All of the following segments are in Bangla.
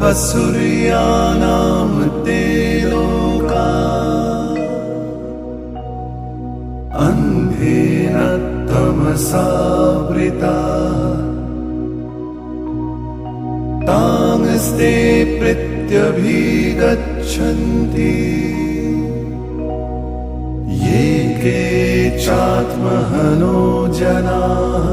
असुर्यानां ते लोका अन्धेन तमसावृताः तांस्ते प्रत्यभिगच्छन्ति ये केचात्महनो जनाः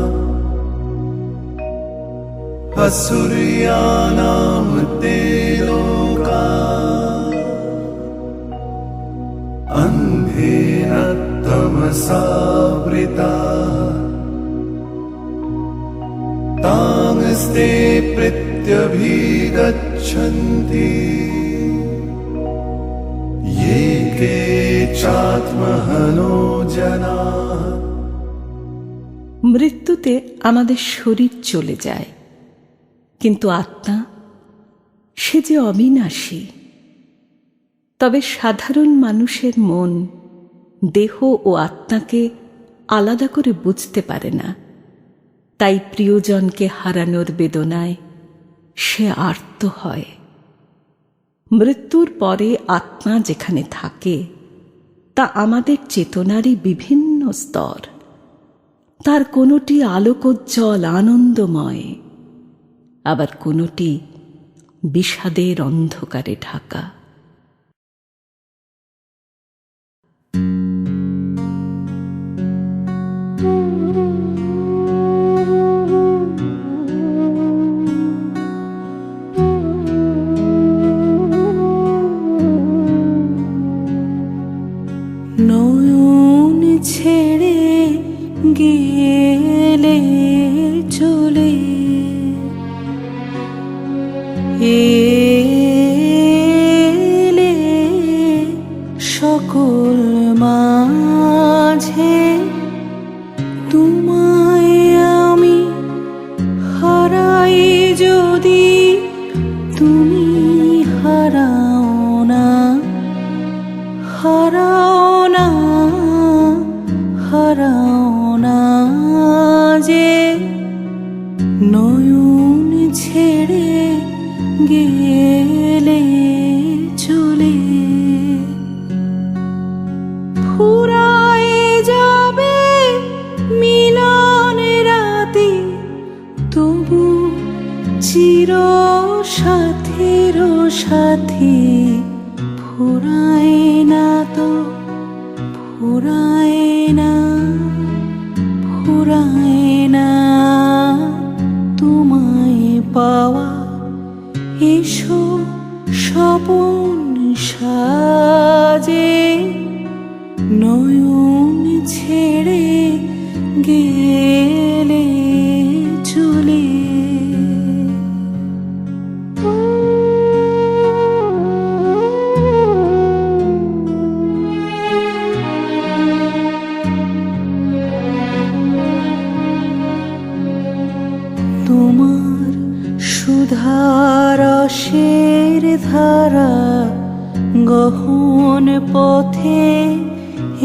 असुर्यानां ते लोका अन्धेन तमसावृताः तांस्ते प्रत्यभिगच्छन्ति ये केचात्महनो जनाः। মৃত্যুতে আমাদের শরীর চলে যায়, কিন্তু আত্মা সে যে অবিনাশী। তবে সাধারণ মানুষের মন দেহ ও আত্মাকে আলাদা করে বুঝতে পারে না। তাই প্রিয়জনকে হারানোর বেদনায় সে আর্ত হয়। মৃত্যুর পরে আত্মা যেখানে থাকে তা আমাদের চেতনারই বিভিন্ন স্তর। তার কোনোটি আলোকোজ্জ্বল আনন্দময়, আবার কোনোটি বিষাদের অন্ধকারে ঢাকা। নয়ন ছেড়ে গেলে চলে এলে সকল মাঝে তোমায় আমি হারাই যদি তুমি হারাও না, হারাও না, হারাও না যে। নয়ন ছেড়ে গেলে চলে ফুরায় যাবে মিলন রাতে, তবু চির সাথীর সাথী ফুরায় না তো, ফুরায় না, ফুরায় না তোমায় পাওয়া। এসো স্বপন সাজে নয়ন ছেড়ে গেলে চলে। তোমার সুধারসের ধারা গহন পথে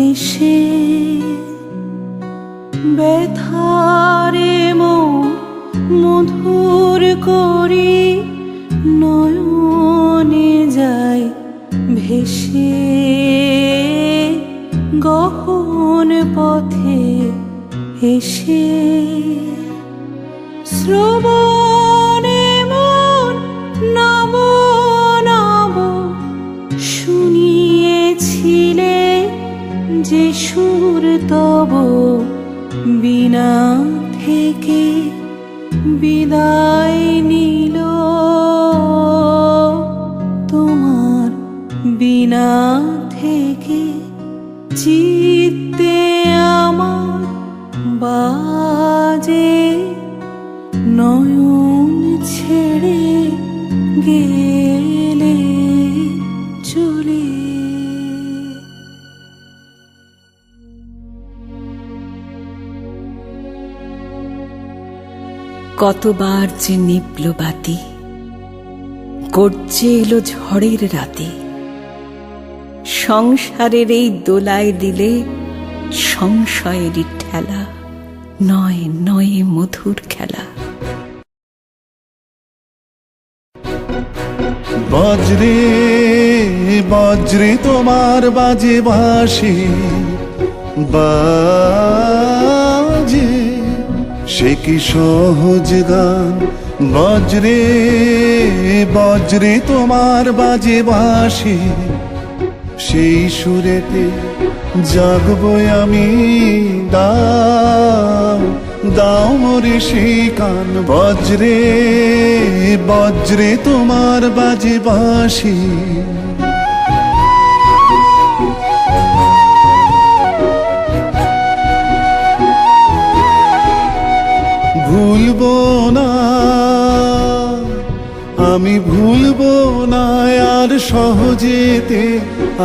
এসে ব্যথারে মধুর করি নয়নে যায় ভেসে। গহন পথে এসে শ্রবণে মন নব নব শুনিয়েছিলে যে সুর তব বিনা থেকে বিদায় নিল। তোমার বিনা থেকে চিত্তে আমার বাজে নয়ন ছেড়ে গেলে চলে। কতবার যে নিভল বাতি, গর্জে এলো ঝড়ের রাতে। সংসারের এই দোলায় দিলে সংশয়েরই ঠেলা, নয় নয় মধুর খেলা। বজ্রে বজ্রে তোমার বাজে বাঁশি বাজে, সে কি সহজ গান। বজ্রে বজ্রে তোমার বাজে বাঁশি, সেই সুরেতে জাগবো আমি। দাও দাও মোরে সেই কান। বজ্রে বজ্রে তোমার বাজে বাঁশি। ভুলবো না আমি, ভুলবো না আর সহজেতে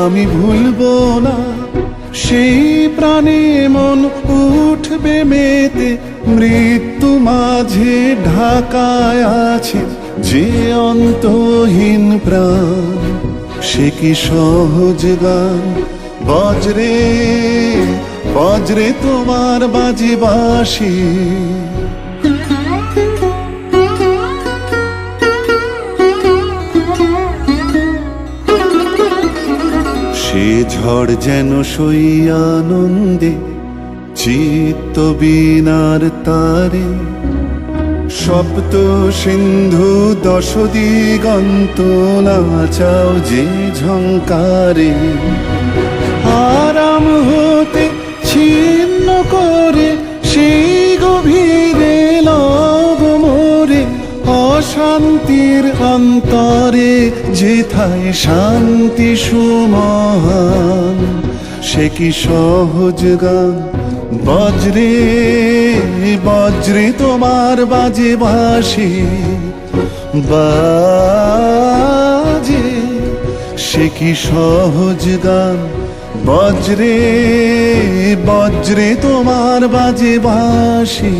আমি ভুলবো না। সেই প্রাণে মন উঠবে মেতে, মৃত্যু মাঝে ঢাকায় আছে যে অন্তহীন প্রাণ। সে কি সহজ গান। বজ্রে বজ্রে তোমার বাজে বাঁশি। সে ঝড় যেন সই আনন্দে চিত্ত বীণার তারে, সপ্ত সিন্ধু দশ দিগন্ত নাচাও যে ঝঙ্কারে। আরাম হতে ছিন্ন করে সেই গভীরে লব মোরে, অশান্তির অন্তরে যেথায় শান্তি সুমহান। সে কি সহজ গান। বজ্রে বজ্রে তোমার বাজে বাঁশি বাজে, সে কি সহজ গান। বজ্রে বজ্রে তোমার বাজে বাঁশি।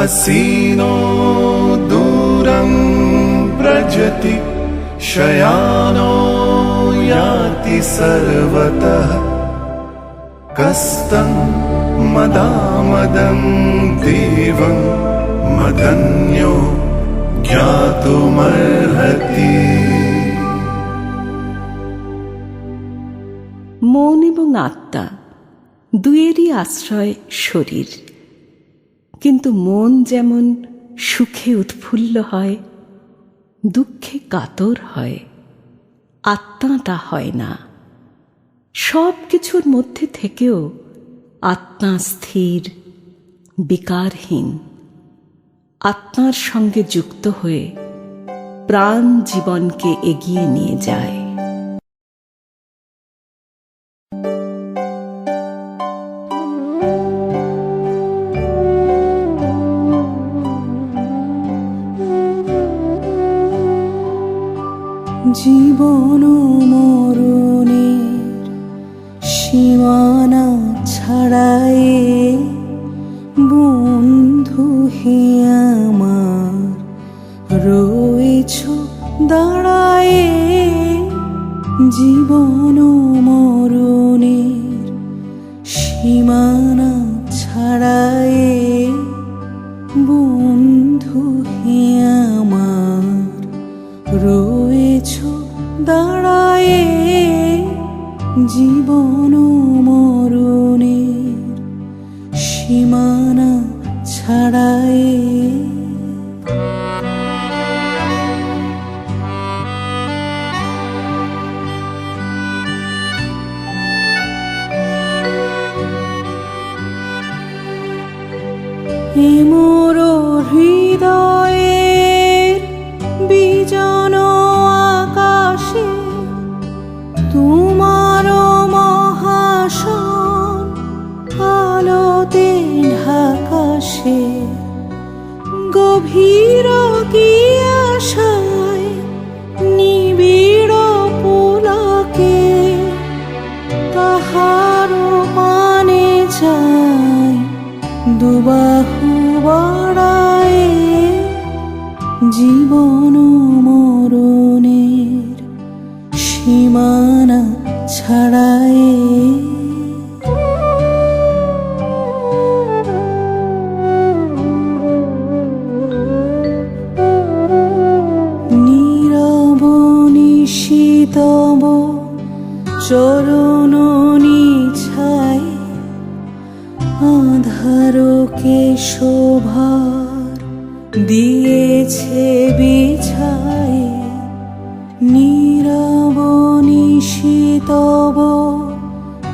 असीनो दूरं व्रजति शयानो याति सर्वतः, कस्तं मदामदं देवं मदन्यो ज्ञातुमर्हति। মন এবং আত্মা দুয়েরই আশ্রয় শরীর, কিন্তু মন যেমন সুখে উৎফুল্ল হয়, দুঃখে কাতর হয়, আত্মাটা হয় না। সব কিছুর মধ্যে থেকেও আত্মা স্থির, বিকারহীন। আত্মার সঙ্গে যুক্ত হয়ে প্রাণ জীবনকে এগিয়ে নিয়ে যায়। জীবন মরণের সীমানা ছাড়ায়ে, বন্ধু হে আমার রয়েছ দাঁড়ায়ে। জীবন মরণের সীমানা ছাড়ায়ে, বন্ধু হে আমার রয়েছ দাঁড়ায়ে। জীবন মরণের সীমানা ছাড়ায়ে। এ মোর হৃদয়ের বিজন আকাশে, তোমার মহাশন আলোতে ঢাকাশে। গভীর কি আশায় নিবিড় পুলকে, তাহার পানে যায় দুবাহু বাড়ায়ে। জীবন মরণের সীমানা ছাড়ায়ে। চরণ নিছায় আঁধারকে শোভার দিয়েছে বিছায় নীরব নিশিতব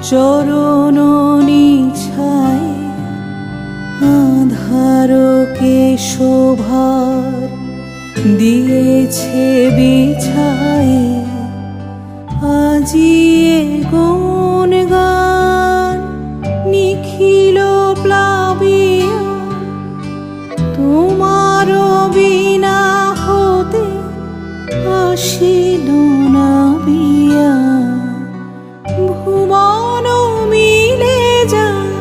চরণ নিছায় আঁধারকে শোভার দিয়েছে বিছায় আজিয়ে গুণ গান নিখিল প্লাবিয়া তোমার বিনা হতে আসিল না বিয়া ভুবন মিলে যায়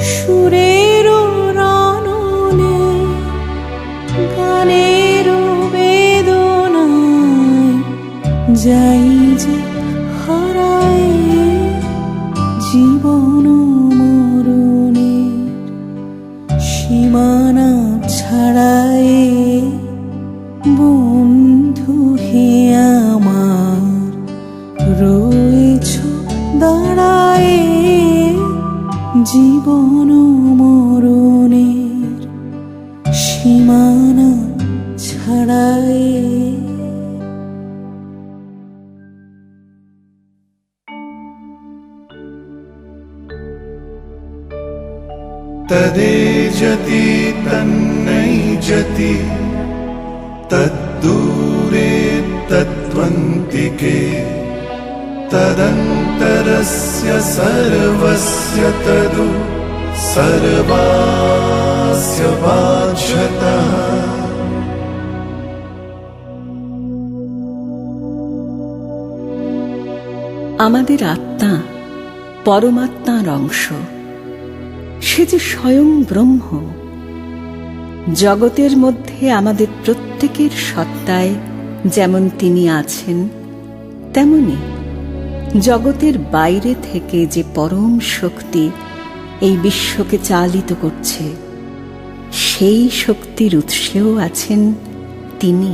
সুরের রণনে গানের বেদনায় যাই যে হারায় জীবন মরণের সীমানা ছাড়ায় বন্ধু হে আমার রয়েছ দাঁড়ায় জীবন মরণের সীমানা ছাড়ায়। तदेजति तन्नैजति तद्दूरे तत्त्वन्तिके तदन्तरस्य सर्वस्य तदु सर्वास्य वाच्यतः। আমাদের আত্মা পরমাত্মার অংশ, সে যে স্বয়ং ব্রহ্ম। জগতের মধ্যে আমাদের প্রত্যেকের সত্তায় যেমন তিনি আছেন, তেমনি জগতের বাইরে থেকে যে পরম শক্তি এই বিশ্বকে চালিত করছে, সেই শক্তির উৎসেও আছেন তিনি।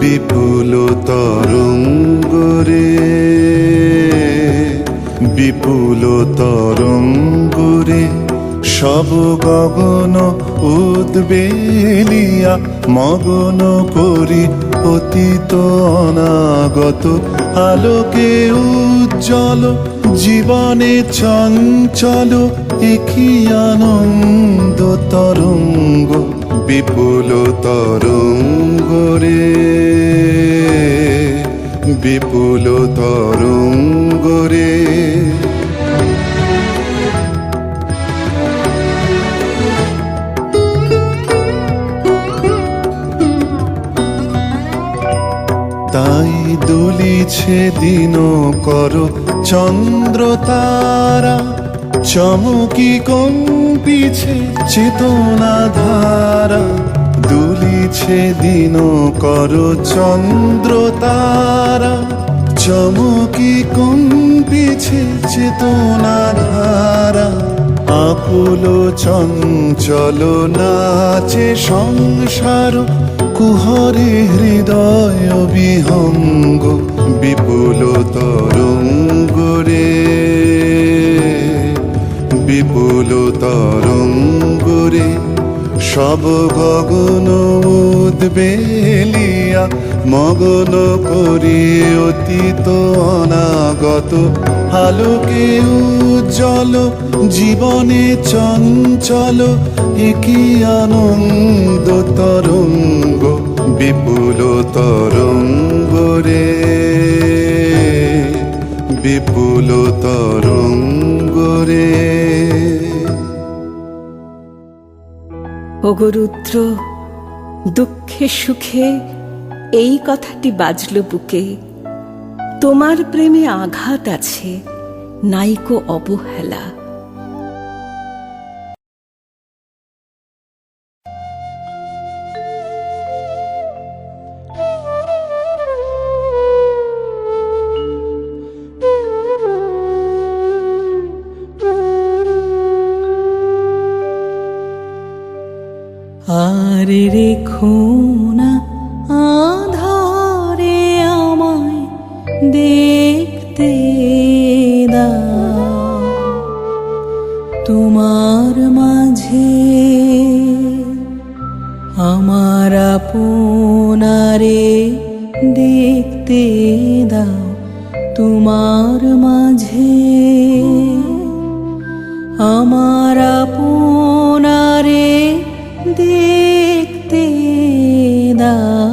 বিপুল তরঙ্গরে বিপুল তরঙ্গরে সব গগন উদ্বেলিয়া মগন করি অতীত অনাগত আলোকে উজ্জ্বল জীবনে চঞ্চল একই আনন্দ তরঙ্গ বিপুল তরঙ্গরে বিপুল তরঙ্গরে। তাই দুলিছে দিন কর চন্দ্র তারা চমকি কম্পিছে চেতনা ধারা দুলিছে দিন কর চন্দ্র তারা চমকি কম্পিছে চেতনা ধারা আকুল চঞ্চল নাচে সংসার কুহরে হৃদয় বিহঙ্গ বিপুল তরঙ্গরে বিপুল তরঙ্গরে সব গগন উদ্বেলিয়া মগন করি অতীত অনাগত আলোকে উজ্জ্বল জীবনে চঞ্চল একই আনন্দ তরঙ্গ বিপুল তরঙ্গরে বিপুল তরঙ্গরে। ওগো রুদ্র, দুঃখে সুখে এই কথাটি বাজল বুকে, তোমার প্রেমে আঘাত আছে, নাইকো অবহেলা। আর রেখো না আধারে আমায় দেখতে দাও, তোমার মাঝে আমার আপনারে দেখতে দাও, তোমার মাঝে আমার আপনারে দেখতে দাও,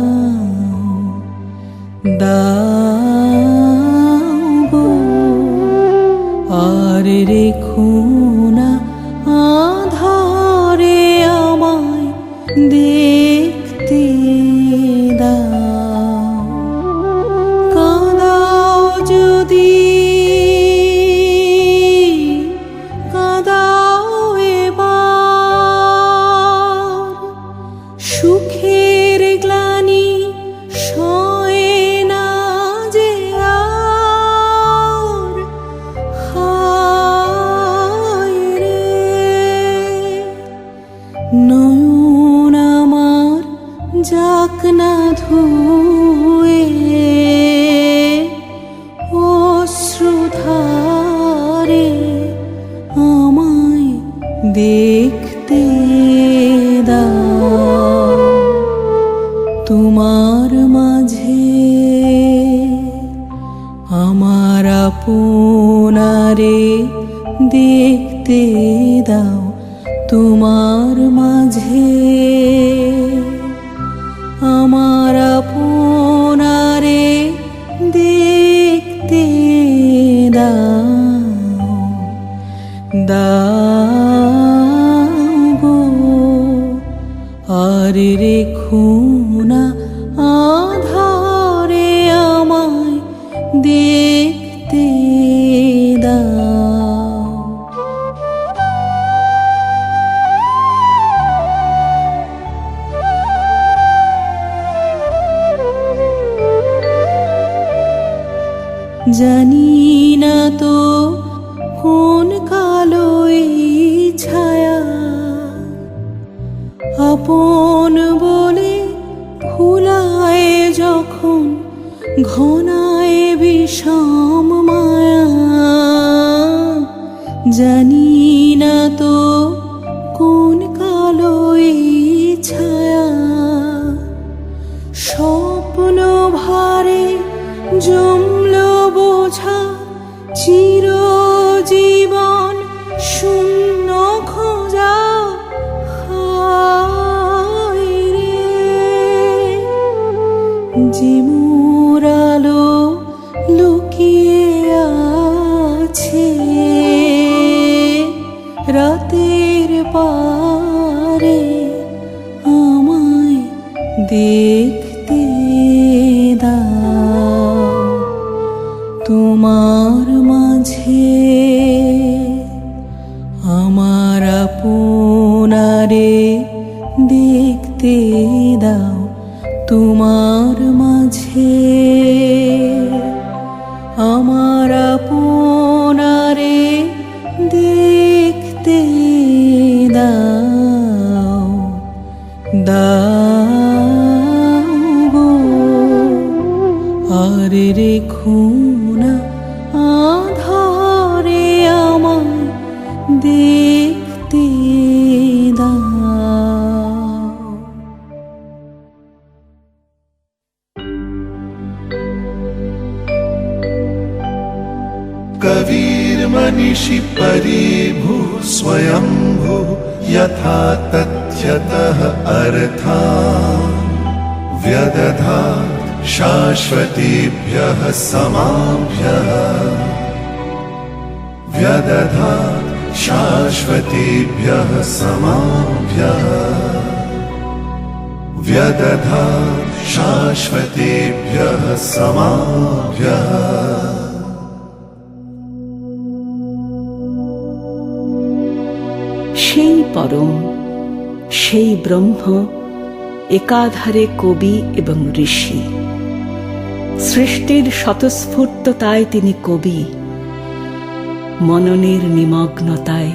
দাও গো। আর রেখো না আধারে আমায় দেখতে দাও, কাঁদাও যদি কাঁদাও এবার, সুখের গ্লানি সয়ে না যে আর, হায় রে নয়ন আমার যাক না ধুয়ে অশ্রুধারে আমায় দেখতে দাও, তোমার মাঝে আমার আপনারে দেখতে দাও, তোমার মাঝে আমার আপনারে দেখতে দাও, দাও গো। আর রেখো না আধারে আমায় দেখতে দাও। জানি না তো কোন কালো এই ছায়া, আপন বলে ভুলায় যখন ঘনায় বিষম মায়া। জানি না তো কোন কালো এই ছায়া, স্বপ্ন ভারে জমল বোঝা চিরজীবন শূন্য খোঁজা, হায় রে যে মুরালো লুকিয়ে আছে রাতের পারে আমায় দেখতে দাও, তোমার মাঝে আমার আপনারে দেখতে দাও, তোমার মাঝে আমার আপনারে দেখতে দাও, দাও গো। আর রেখো না আধারে আমায় দেখতে দাও। कबीर मनीषी परिभू स्वयंभू यथा तथ्यतः अर्थान् व्यदधात् शाश्वतीभ्यः समाभ्यः, व्यदधात् शाश्वतीभ्यः समाभ्यः, व्यदधात् शाश्वतीभ्यः समाभ्यः। সেই পরম, সেই ব্রহ্ম একাধারে কবি এবং ঋষি। সৃষ্টির স্বতঃস্ফূর্ততায় তিনি কবি, মননের নিমগ্নতায়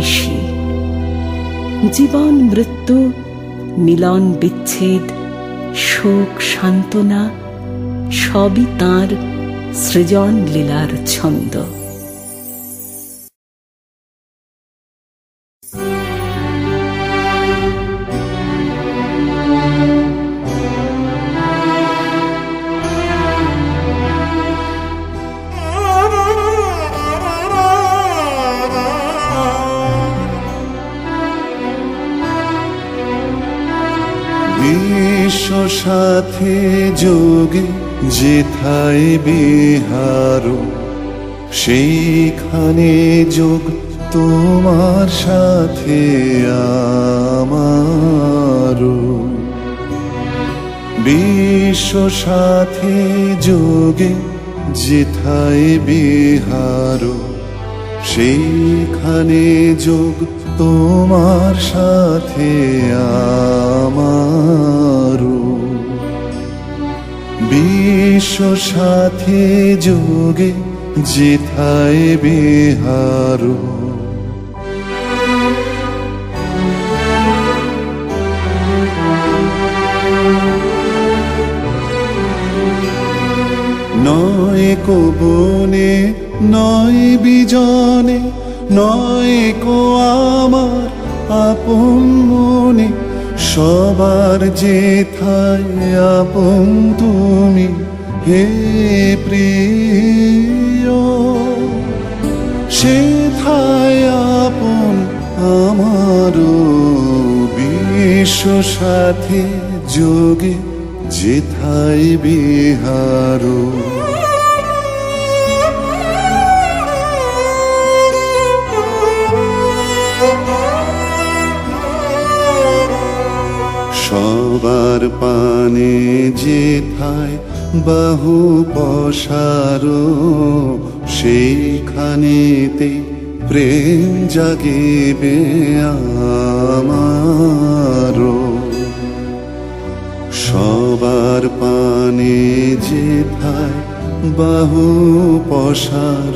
ঋষি। জীবন মৃত্যু মিলন বিচ্ছেদ, শোক সান্ত্বনা সবই তাঁর সৃজন লীলার ছন্দ। বিশ্ব সাথে যোগে যেথায় বিহার, সেইখানে যোগ তোমার সাথে আমার। বিশ্ব সাথে যোগে যেথায় বিহার, সেইখানে যোগ তোমার সাথে আমার। বিশ্ব সাথে যোগে যেথায় বিহার। নয় কো বনে নয় বিজনে, নয় কো আমার আপন মনে, সবার যেথায় আপন তুমি হে প্রিয়। সেথায় আপন আমারও বিশ্ব সাথে যোগে যেথায় বিহার। সবার পানে যেথায় বাহু পসার, সেইখানেতে প্রেম জাগিবে আমার। সবার পানে যেথায় বাহু পসার,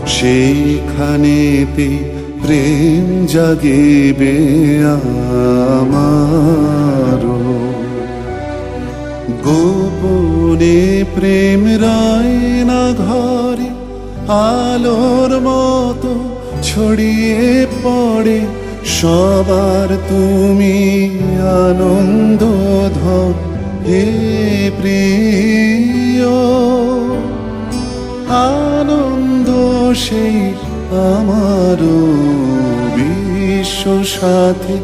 সেইখানেতে প্রেম জাগিবে আমার। গোপনে প্রেম রায় না ঘরে, আলোর মতো ছড়িয়ে পড়ে, সবার তুমি আনন্দ ধন হে প্রিয়। আনন্দ সেই আমারও বিশ্ব সাথে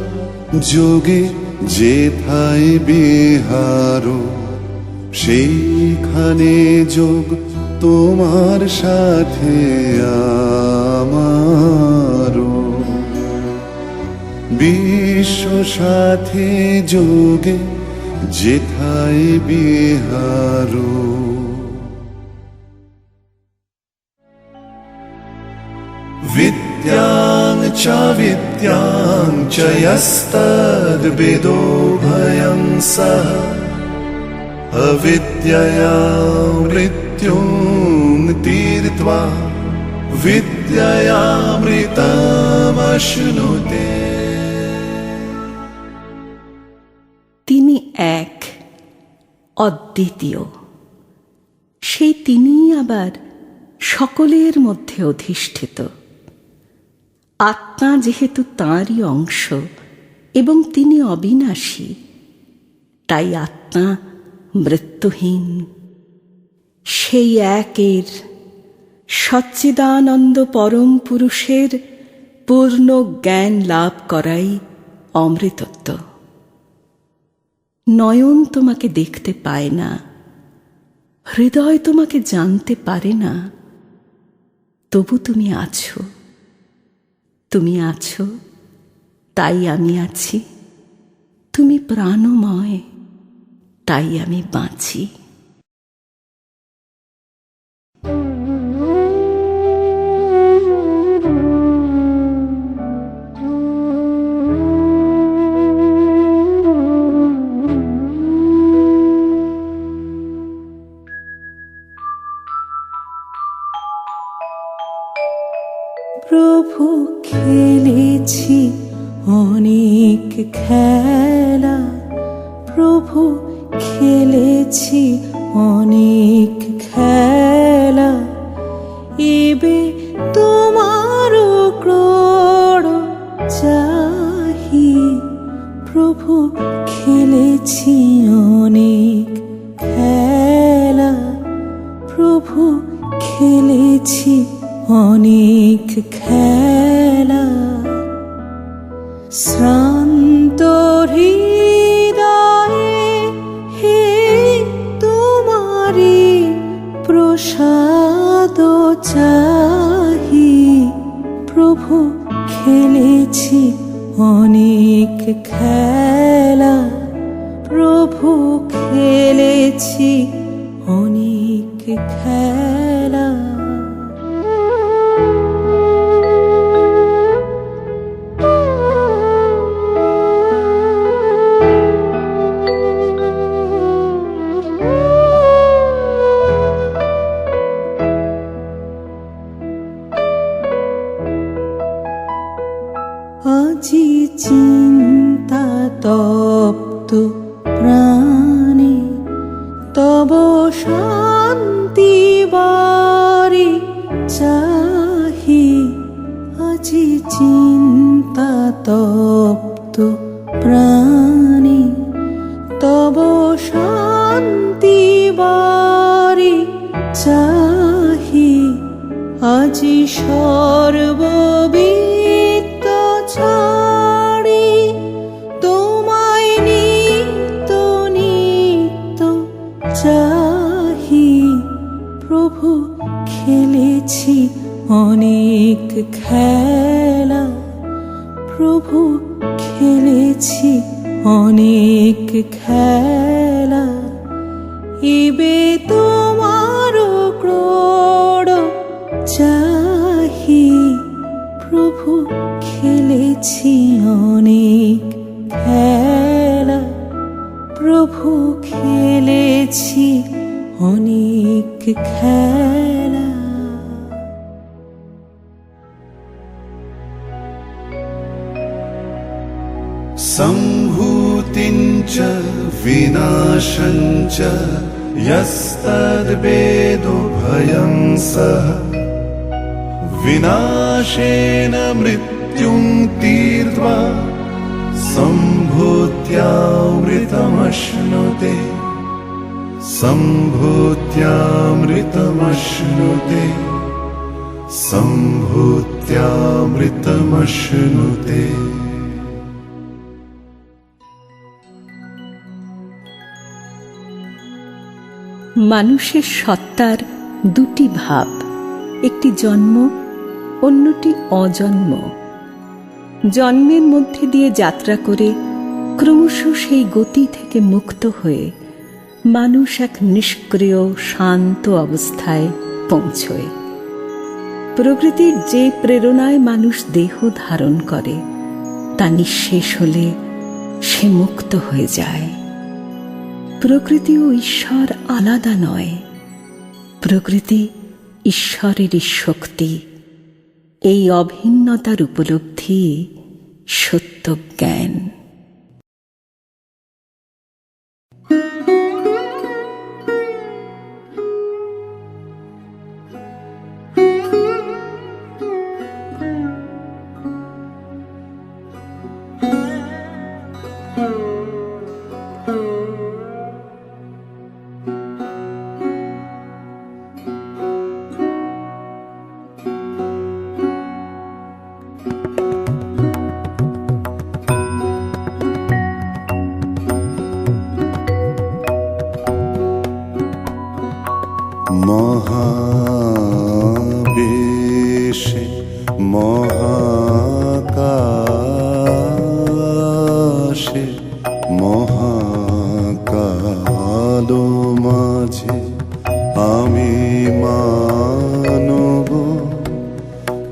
যোগে যেথায় বিহার, সেইখানে যোগ তোমার সাথে আমার। বিশ্ব সাথে যোগে যেথায় বিহার। विद्यां च विद्यां च यस्तद्विदो भयं सः, अविद्यया मृत्युं तीर्त्वा विद्ययामृतमश्नुते। তিনি এক, অদ্বিতীয়। সেই তিনিই আবার সকলের মধ্যে অধিষ্ঠিত। আত্মা যেহেতু তাঁরই অংশ এবং তিনি অবিনাশী, তাই আত্মা মৃত্যুহীন। সেই একের সচ্চিদানন্দ পরম পুরুষের পূর্ণ জ্ঞান লাভ করাই অমৃতত্ব। নয়ন তোমাকে দেখতে পায় না, হৃদয় তোমাকে জানতে পারে না, তবু তুমি আছো। তুমি আছো, তাই আমি আছি। তুমি প্রাণময়, তাই আমি বাঁচি। প্রভু খেলেছি অনেক খেলা প্রভু খেলেছি, অনেক খেলা এবে তোমার ক্রোড় চাহি। প্রভু খেলেছি অনেক খেলা, প্রভু খেলেছি অনেক খেলা। শ্রান্ত হৃদয়ে হে তোমারি প্রসাদ চাহি। প্রভু খেলেছি অনেক খেলা, প্রভু খেলেছি অনেক খেলা। আজি চিন্তা তপ্ত প্রাণে তব শান্তি বারি চাহি। আজি চিন্তা তপ্ত প্রাণে তব শান্তি বারি চাহি। আজি সর্ববিত্ত ছাড়ি তোমায় নিত্য নিত্য চাহি। প্রভু খেলেছি অনেক খেলা, প্রভু খেলেছি অনেক খেলা এবে তোমার ক্রোড় চাহি। প্রভু খেলেছি অনেক খেলা, প্রভু খেলেছি অনেক খেলা। सम्भूतिञ्च विनाशञ्च यस्तद्वेदो भयं सः। विनाशेन मृत्युं तीर्त्वा सम्भूत्यामृतमश्नुते, सम्भूत्यामृतमश्नुते, सम्भूत्यामृतमश्नुते। মানুষের সত্তার দুটি ভাব, একটি জন্ম, অন্যটি অজন্ম। জন্মের মধ্যে দিয়ে যাত্রা করে ক্রমশ সেই গতি থেকে মুক্ত হয়ে মানুষ এক নিষ্ক্রিয় শান্ত অবস্থায় পৌঁছয়। প্রকৃতির যে প্রেরণায় মানুষ দেহ ধারণ করে তা নিঃশেষ হলে সে মুক্ত হয়ে যায়। প্রকৃতি ও ঈশ্বর আলাদা নয়, প্রকৃতি ঈশ্বরেরই শক্তি। এই অভিন্নতার উপলব্ধি সত্য জ্ঞান। মহাবেশে মহাকাশে মহাকালো মাঝে আমি মানব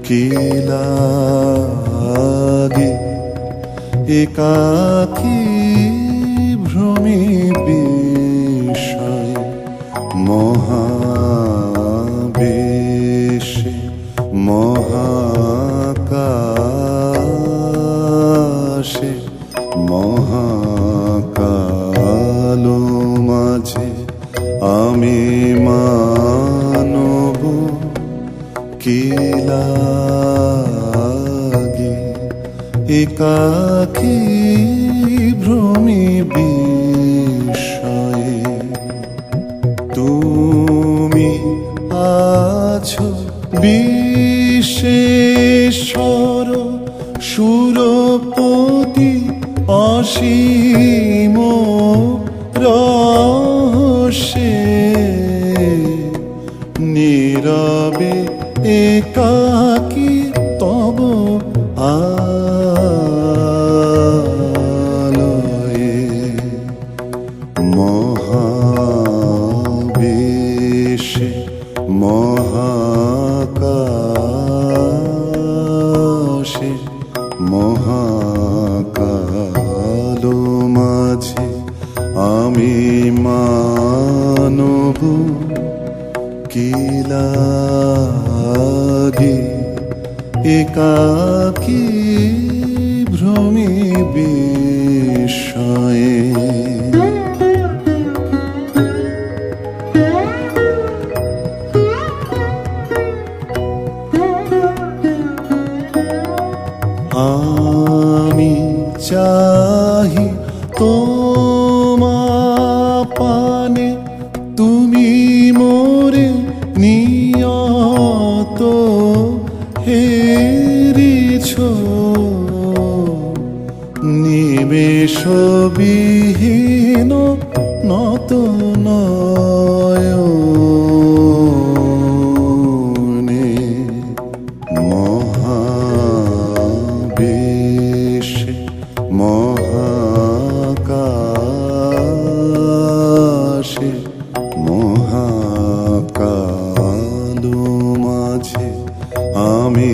কি লাগে একাকী ভ্রমে বিষয় মহাবেশে মহাকাশে কি লাগে একাকী ভ্রমে বিস্ময়ে তুমি আছো বিশেষর সুরপতি অসীম রহস্যে নীরবে একাকী তব আলয়ে মহাবেশে মহাকাশে মহাকালো মাঝে আমি মানব কি লাগে একাকী ভ্রমে বিস্ময়ে আমি চাহি তোমা পানে তুমি মোরে নিয়ত হেরিছ নিমেষবিহীন নত নয়নে মহাবেশে মহাকাশে মহাকালো মাঝে আমি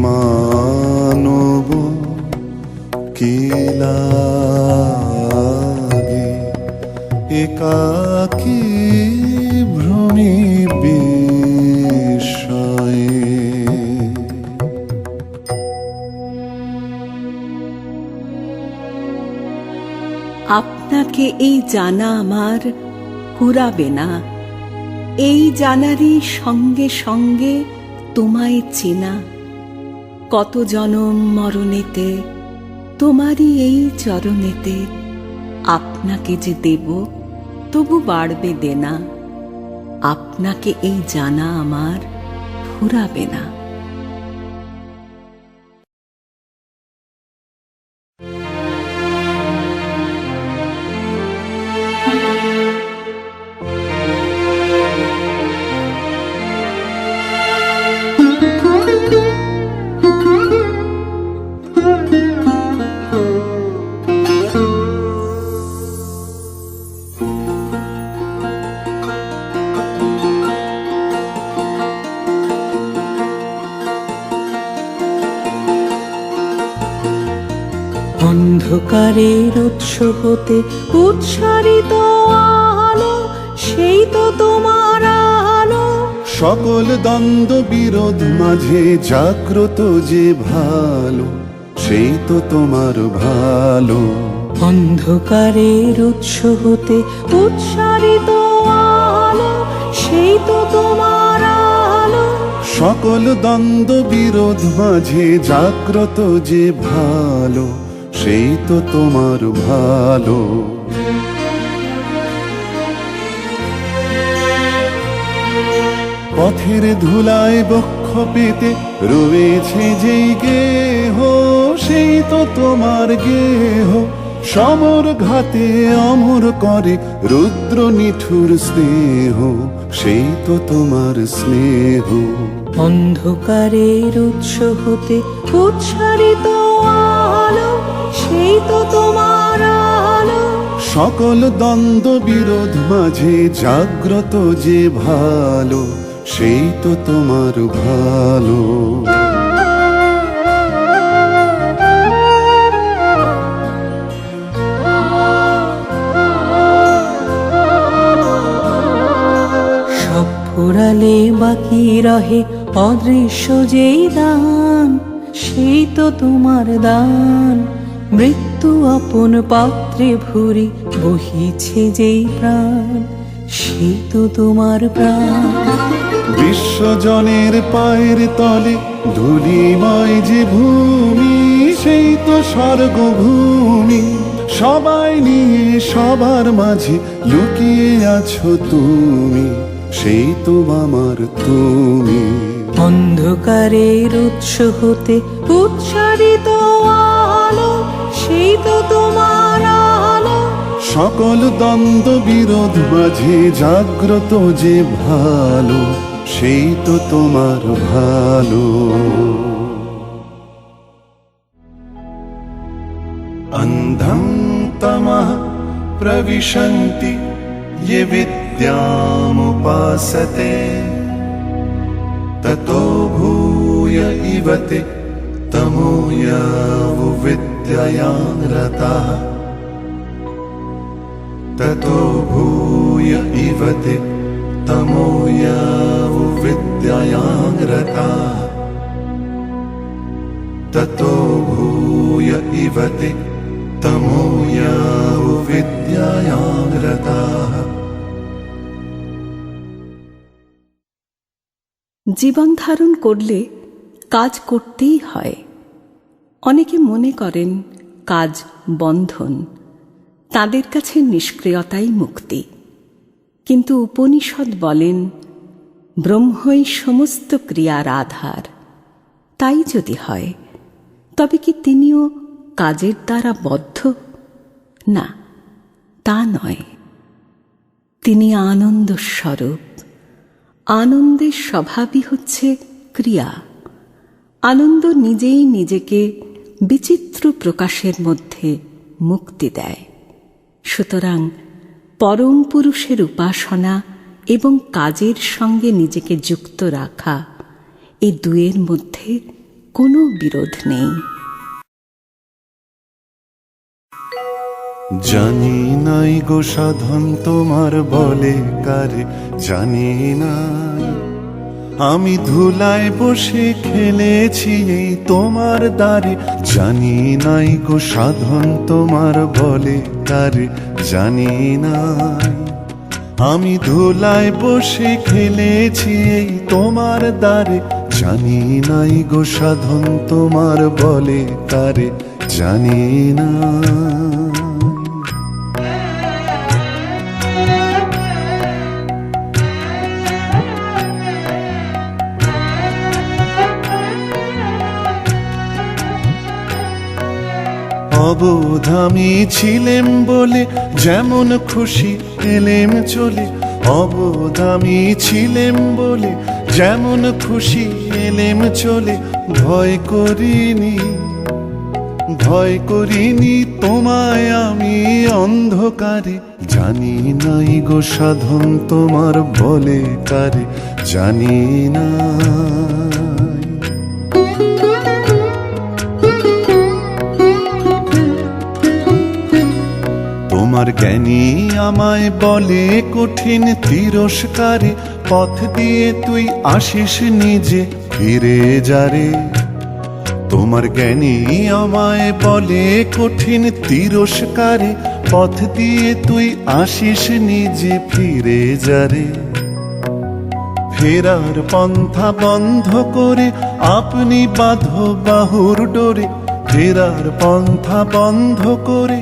মানব কি লাগে একাকী ভ্রমে বিস্ময়ে আপনাকে এই জানা আমার ফুরাবে না, এই জানারই সঙ্গে সঙ্গে তোমায় চেনা। কত জনম মরণেতে তোমারই এই চরণেতে আপনাকে যে দেব তবু বাড়বে দেনা। আপনাকে এই জানা আমার ফুরাবে না। অন্ধকারের উৎস হতে উৎসারিত আলো, সেই তো তোমার আলো। সকল দ্বন্দ্ব বিরোধ মাঝে জাগ্রত যে ভালো, সেই তো তোমার ভালো। অন্ধকারের উৎস হতে উৎসারিত আলো, সেই তো তোমার আলো। সকল দ্বন্দ্ব বিরোধ মাঝে জাগ্রত যে ভালো, সেই তো তোমার ভালো। পথের ধুলায় বক্ষ পেতে রয়েছে যেই গেহ, সেই তো তোমার গেহ। সমর ঘাতে অমর করে রুদ্র নিঠুর স্নেহ, সেই তো তোমার স্নেহ। অন্ধকারের উৎস হতে উৎসারিত আলো, সেই তো তোমার আলো। সকল দ্বন্দ্ব বিরোধ মাঝে জাগ্রত যে ভালো, সেই তো তোমার ভালো। সব ফুরালে বাকি রহে অদৃশ্য যেই দান, সেই তো তোমার দান। মৃত্যু আপন পাত্রে ভরে বহিছে যেই প্রাণ, সেই তো তোমার প্রাণ। বিশ্বজনের পায়ের তলে ধূলিময় যে ভূমি, সেই তো স্বর্গভূমি। সবাই নিয়ে সবার মাঝে লুকিয়ে আছো তুমি, সেই তো আমার তুমি। অন্ধকারের উৎস হতে উচ্চারিত আলো, সেই তো তোমার আলো। সকল দ্বন্দ্ব বিরোধ মাঝে জাগ্রত যে ভালো, সেই তো তোমার ভালো। অন্ধং তমঃ প্রবিশন্তি ये विद्यामुपासते, ततो भूय इव ते तमो यावुविद्यया रताः। ततो भूय इव ते तमो यावुविद्यया रताः। ततो भूय इव ते तमो यावुविद्यया रताः। জীবন ধারণ করলে কাজ করতেই হয়। অনেকে মনে করেন কাজ বন্ধন, তাদের কাছে নিষ্ক্রিয়তাই মুক্তি। কিন্তু উপনিষদ বলেন ব্রহ্মই সমস্ত ক্রিয়ার আধার। তাই যদি হয় তবে কি তিনিও কাজের দ্বারা বদ্ধ? না, তা নয়। তিনি আনন্দ স্বরূপ। আনন্দের স্বভাবই হচ্ছে ক্রিয়া। আনন্দ নিজেই নিজেকে বিচিত্র প্রকাশের মধ্যে মুক্তি দেয়। সুতরাং পরম পুরুষের উপাসনা এবং কাজের সঙ্গে নিজেকে যুক্ত রাখা, এই দুয়ের মধ্যে কোনো বিরোধ নেই। জানি নাই গো সাধন তোমার বলে কারে, জানি নাই আমি ধুলায় বসে খেলেছি এই তোমার দ্বারে। জানি নাই গো সাধন তোমার বলে কারে, জানি নাই আমি ধুলায় বসে খেলেছি এই তোমার দ্বারে। জানি নাই গো সাধন তোমার বলে কারে, জানি না। অবোধ আমি ছিলেম বলে যেমন খুশি এলেম চলে। অবোধ আমি ছিলেম বলে যেমন খুশি এলেম চলে। ভয় করিনি, ভয় করিনি তোমায় আমি অন্ধকারে। জানি নাই গো সাধন তোমার বলে কারে, জানি না। তোমার জ্ঞানী আমায় বলে কঠিন তিরস্কারে, পথ দিয়ে তুই আসিস নিজে ফিরে যারে। তোমার জ্ঞানী আমায় বলে কঠিন তিরস্কারে, পথ দিয়ে তুই আসিস নিজে ফিরে যারে। ফেরার পন্থা বন্ধ করে আপনি বাঁধো বাহুর ডোরে। ফেরার পন্থা বন্ধ করে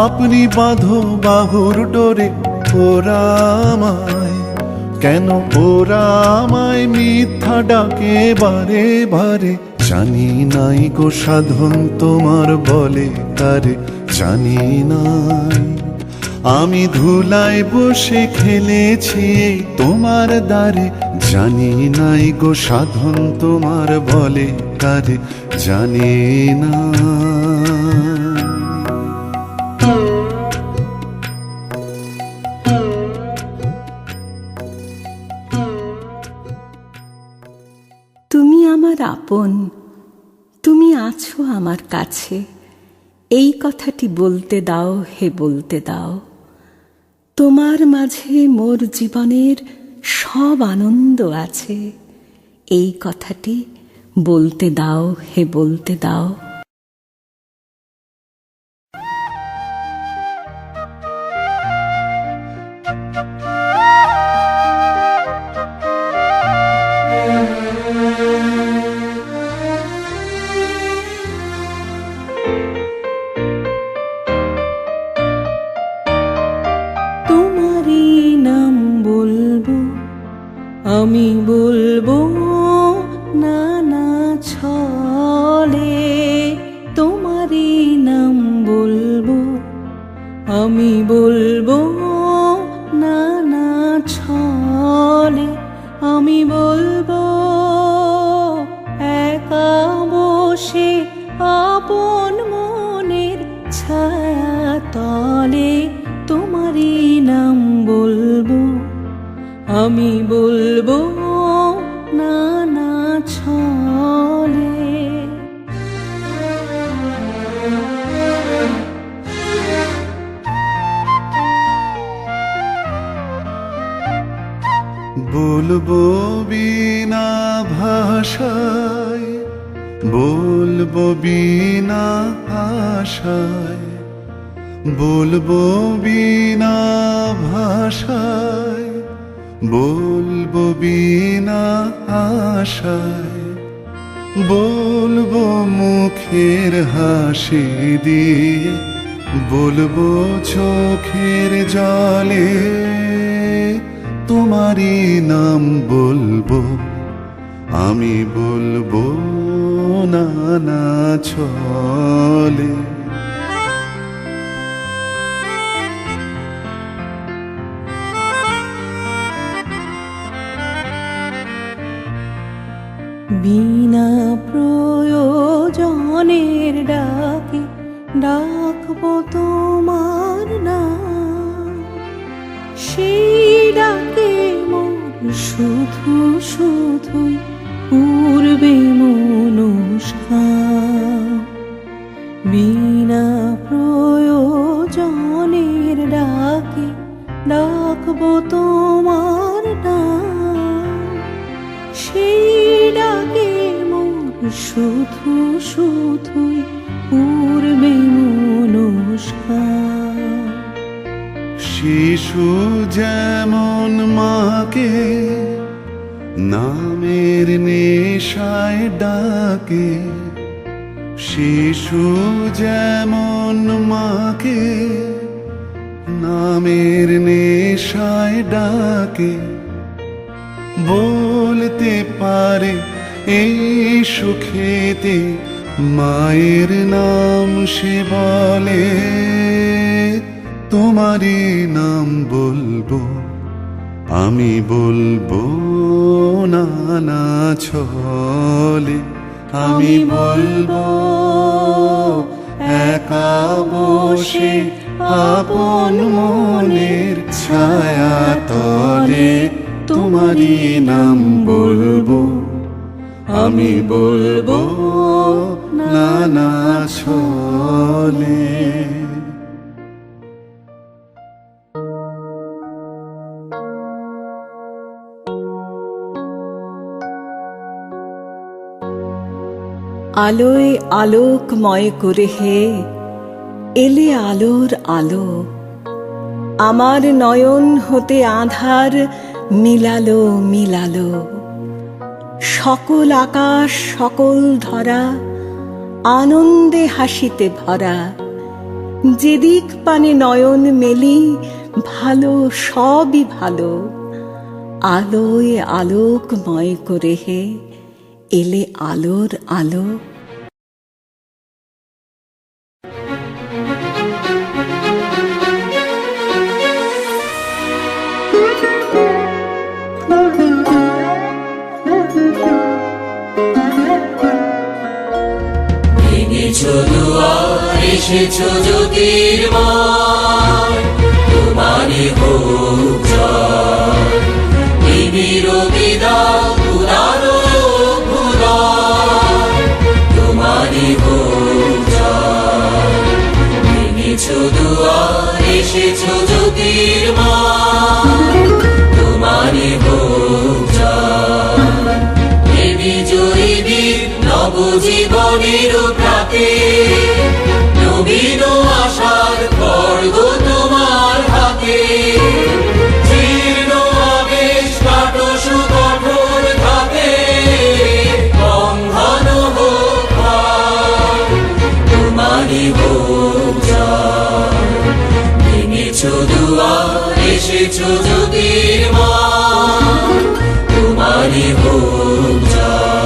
আপনি বাঁধো বাহুর ডোরে। ওরা আমায় কেন, ওরা আমায় মিথ্যা ডাকে বারে বারে। জানি নাই গো সাধন তোমার বলে কারে, জানি নাই আমি ধুলায় বসে খেলেছি এই তোমার দ্বারে। জানি নাই গো সাধন তোমার বলে কারে, জানি না। তুমি আমার আপন, তুমি আছো আমার কাছে, এই কথাটি বলতে দাও হে বলতে দাও। তোমার মাঝে মোর জীবনের সব আনন্দ আছে, এই কথাটি বলতে দাও হে বলতে দাও। ছলে তোমারই নাম বলবো, আমি বলবো নানা ছলে, আমি বলবো একা বসে আপন মনের ছায়া তলে তোমারই নাম বলবো, আমি বলবো নানা ছলে। বলবো বিনা ভাষায়, বলবো বিনা আশায়, বলবো বিনা ভাষায়, বলবো বিনা আশায়, বলবো মুখের হাসি দিয়ে, বলবো চোখের জলে তোমারই নাম বলবো, আমি বলবো নানা ছলে। বিনা প্রয়োজনের ডাকে ডাকবো তোমার নাম, সেই ডাকে মোর শুধু শুধুই পূর্বে মনস্কাম। বিনা প্রয়োজনের ডাকে ডাকবো তোমার নাম, সেই ডাকে মোর শুধু শুধুই পূর্বে মনস্কাম। শিশু যেমন মাকে নামের নেশায় ডাকে, শিশু যেমন মাকে নামের নেশায় ডাকে, বলতে পারে এই সুখেতে মায়ের নাম সে বলে, তোমারই নাম বলবো, আমি বলবো নানা ছলে, আমি বলবো একা বসে আপন মনের ছায়া তলে তোমারই নাম বলবো, আমি বলবো নানা ছলে। আলোয় আলোকময় করে হে এলে আলোর আলো, আমার নয়ন হতে আঁধার মিলালো মিলালো, সকল আকাশ সকল ধরা আনন্দে হাসিতে ভরা, যেদিক পানে নয়ন মেলি ভালো সবই ভালো, আলোয় আলোকময় করে হে এলে আলোর আলো। ভেঙেছো দুয়ার এসেছো জ্যোতির্ময়, তোমারই হোক জয়। নিবিড় বিদায় উদারো ভুলয়, তোমারই হোক জয়। ভেঙেছো দুয়ার এসেছো জ্যোতির্ময়, তোমারই হোক জয়। হে বিজয়ী বীর নবজীবনের প্রাতে, নবীন আশার খড়গ তোমার হাতে। জীর্ণ আবেশ কাটো সুকঠোর ঘাতে, বন্ধন হোক পার, তোমারই হোক জয়। ভেঙেছো দুয়ার এসেছো জ্যোতির্ময়, তোমারই হোক জয়।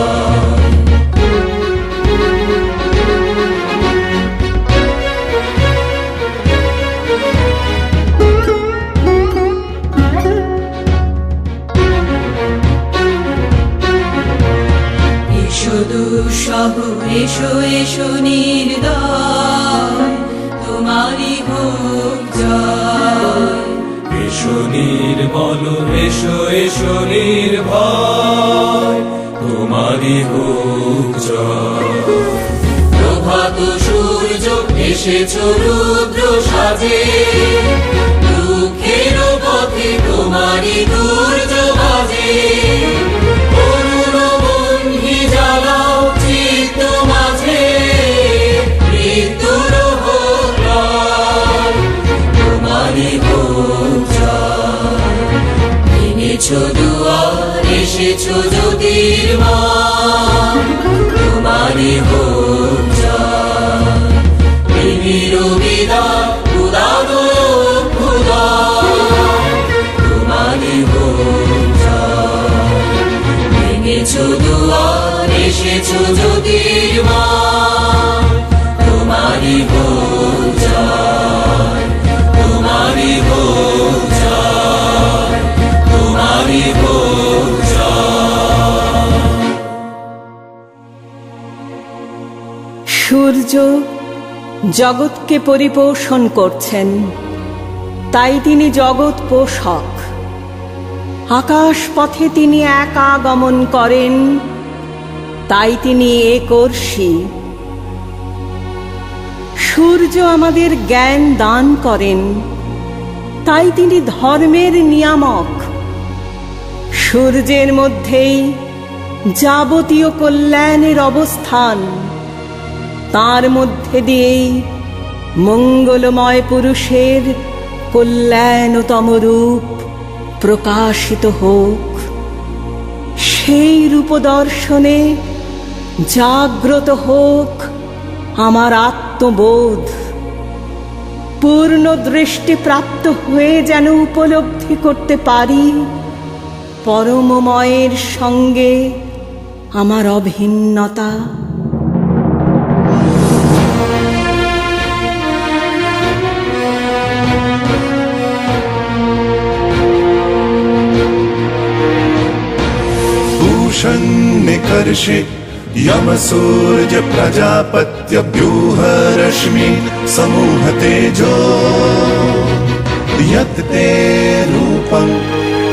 দুঃসহ এসো এসো নির্দয়, তোমারই হোক জয়। এসো নির্মল এসো এসো নির্ভয়, তোমারই হোক জয়। প্রভাত সূর্য এসেছো রুদ্র সাজে, দুঃখের পথে তোমারই দুর্য বাজে। করুণ বহ্নি জ্বালাও চিত্ত মাঝে, মৃত্যুর হোক লয়, তোমারই হোক জয়। ভেঙেছো দুয়ার এসেছো জ্যোতির্ময়, তোমারই হোক জয়। প্রেমের বিদায় উদানো অভ্যুদয়, তোমারই হোক জয়। ভেঙেছো দুয়ার এসেছো জ্যোতির্ময়, তোমারই হোক জয়। তোমারই হোক জয়, তোমারই হোক জয়। সূর্য জগৎকে পরিপোষণ করছেন, তাই তিনি জগৎ পোষক। আকাশ পথে তিনি একা গমন করেন, তাই তিনি একর্ষী। সূর্য আমাদের জ্ঞান দান করেন, তাই তিনি ধর্মের নিয়ামক। সূর্যের মধ্যেই যাবতীয় কল্যাণের অবস্থান, তার মধ্যে দিয়েই মঙ্গলময় পুরুষের কল্যাণতম রূপ প্রকাশিত হোক। সেই রূপদর্শনে জাগ্রত হোক আমার আত্মবোধ। পূর্ণ দৃষ্টি প্রাপ্ত হয়ে যেন উপলব্ধি করতে পারি পরমময়ের সঙ্গে আমার অভিন্নতা। निकर्षे यमसूर्य प्रजापत्य व्यूह रश्मि समूह तेजो यत् ते रूपं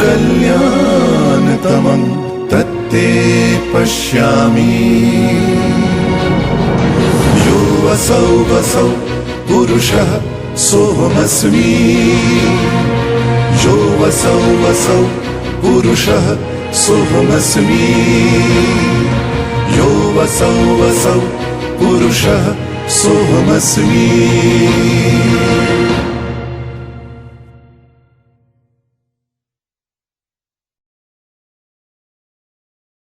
कल्याणतमं तत्ते पश्यामि। यो वसौ वसौ पुरुषः सोऽहमस्मि, यो वसौ वसौ पुरुषः सोऽहमस्मि, यो वसौ वसौ पुरुषः सोऽहमस्मि।